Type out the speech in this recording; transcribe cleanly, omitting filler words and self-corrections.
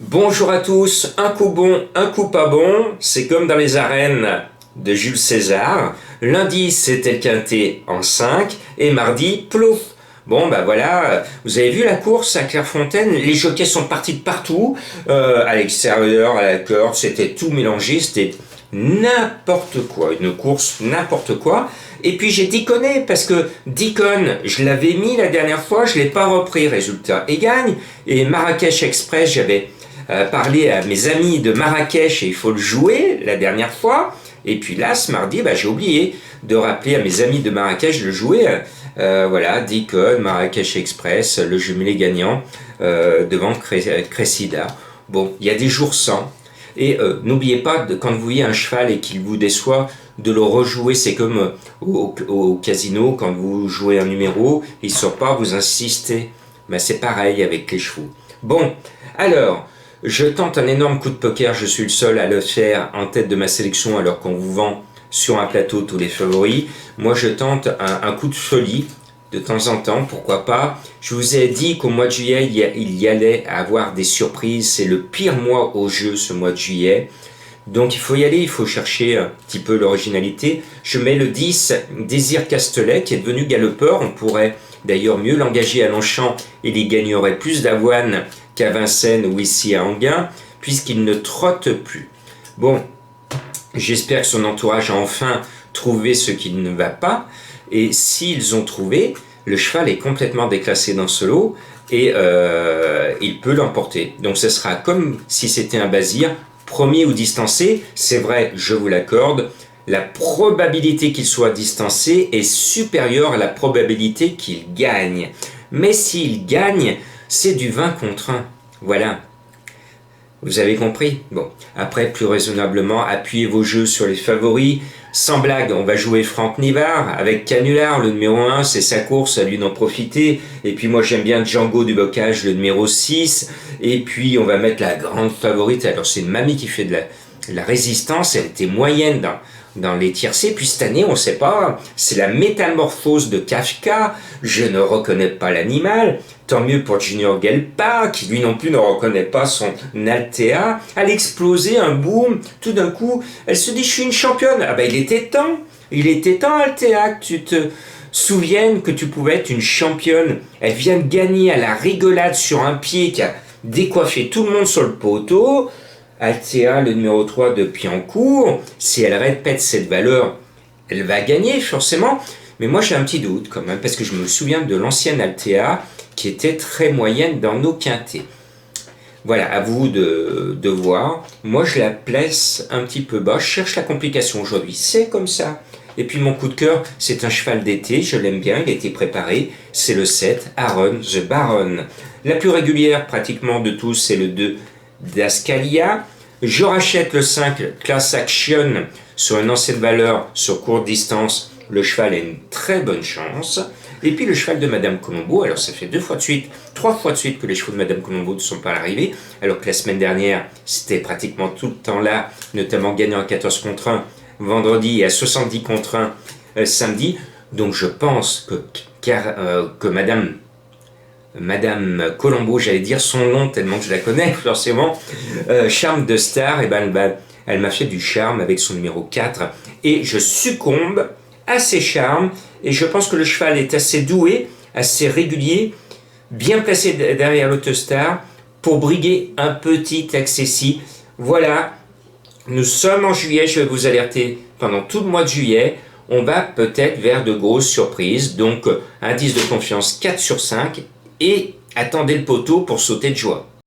Bonjour à tous, un coup bon, un coup pas bon, c'est comme dans les arènes de Jules César. Lundi c'était le quintet en 5 et mardi plouf. Bon bah voilà, vous avez vu la course à Clairefontaine, les jockeys sont partis de partout, à l'extérieur, à la corde, c'était tout mélangé, c'était n'importe quoi, une course n'importe quoi. Et puis j'ai déconné parce que Deacon, je l'avais mis la dernière fois, je l'ai pas repris, résultat, et gagne. Et Marrakech Express, j'avais parlé à mes amis de Marrakech et il faut le jouer la dernière fois. Et puis là, ce mardi, j'ai oublié de rappeler à mes amis de Marrakech de le jouer. Voilà, Deacon, Marrakech Express, le jumelé gagnant devant Cressida. Bon, il y a des jours sans. Et n'oubliez pas, quand vous voyez un cheval et qu'il vous déçoit, de le rejouer. C'est comme au casino, quand vous jouez un numéro, il ne sort pas, vous insistez. C'est pareil avec les chevaux. Bon, alors, je tente un énorme coup de poker, je suis le seul à le faire en tête de ma sélection alors qu'on vous vend sur un plateau tous les favoris. Moi je tente un coup de folie de temps en temps, pourquoi pas. Je vous ai dit qu'au mois de juillet, il y allait avoir des surprises. C'est le pire mois au jeu, ce mois de juillet. Donc il faut y aller, il faut chercher un petit peu l'originalité. Je mets le 10, Désir Castelet, qui est devenu galopeur. On pourrait d'ailleurs mieux l'engager à Longchamp et il gagnerait plus d'avoine qu'à Vincennes ou ici à Enghien, puisqu'il ne trotte plus. Bon, j'espère que son entourage a enfin trouvé ce qui ne va pas. Et s'ils ont trouvé, le cheval est complètement déclassé dans ce lot et il peut l'emporter. Donc ce sera comme si c'était un Basir, premier ou distancé. C'est vrai, je vous l'accorde, la probabilité qu'il soit distancé est supérieure à la probabilité qu'il gagne. Mais s'il gagne, c'est du 20 contre 1. Voilà. Vous avez compris? Bon, après, plus raisonnablement, appuyez vos jeux sur les favoris. Sans blague, on va jouer Franck Nivard avec Canular, le numéro 1, c'est sa course, à lui d'en profiter. Et puis moi j'aime bien Django du Bocage, le numéro 6. Et puis on va mettre la grande favorite, alors c'est une mamie qui fait de la résistance, elle était moyenne dans les tiercés. Puis cette année, on ne sait pas, c'est la métamorphose de Kafka, je ne reconnais pas l'animal. Tant mieux pour Junior Gelpa, qui lui non plus ne reconnaît pas son Altea. Elle explosait un boom, tout d'un coup, elle se dit je suis une championne. Ah il était temps Altea, que tu te souviennes que tu pouvais être une championne. Elle vient de gagner à la rigolade sur un pied qui a décoiffé tout le monde sur le poteau. Altea, le numéro 3 de Piancourt, si elle répète cette valeur, elle va gagner forcément. Mais moi j'ai un petit doute quand même, parce que je me souviens de l'ancienne Altea, qui était très moyenne dans nos quintets. Voilà, à vous de voir. Moi, je la place un petit peu bas. Je cherche la complication aujourd'hui. C'est comme ça. Et puis, mon coup de cœur, c'est un cheval d'été. Je l'aime bien. Il a été préparé. C'est le 7, Aaron the Baron. La plus régulière, pratiquement de tous, c'est le 2, Dascalia. Je rachète le 5, Class Action, sur une ancienne valeur, sur courte distance. Le cheval a une très bonne chance. Et puis le cheval de Madame Colombo, alors ça fait 2 fois de suite, 3 fois de suite que les chevaux de Madame Colombo ne sont pas arrivés, alors que la semaine dernière, c'était pratiquement tout le temps là, notamment gagnant à 14 contre 1 vendredi et à 70 contre 1 samedi. Donc je pense que Madame Colombo, j'allais dire son nom tellement que je la connais forcément, Charme de Star, elle m'a fait du charme avec son numéro 4 et je succombe à ses charmes. Et je pense que le cheval est assez doué, assez régulier, bien placé derrière l'Autostar pour briguer un petit accessi. Voilà, nous sommes en juillet, je vais vous alerter pendant tout le mois de juillet. On va peut-être vers de grosses surprises, donc indice de confiance 4 sur 5 et attendez le poteau pour sauter de joie.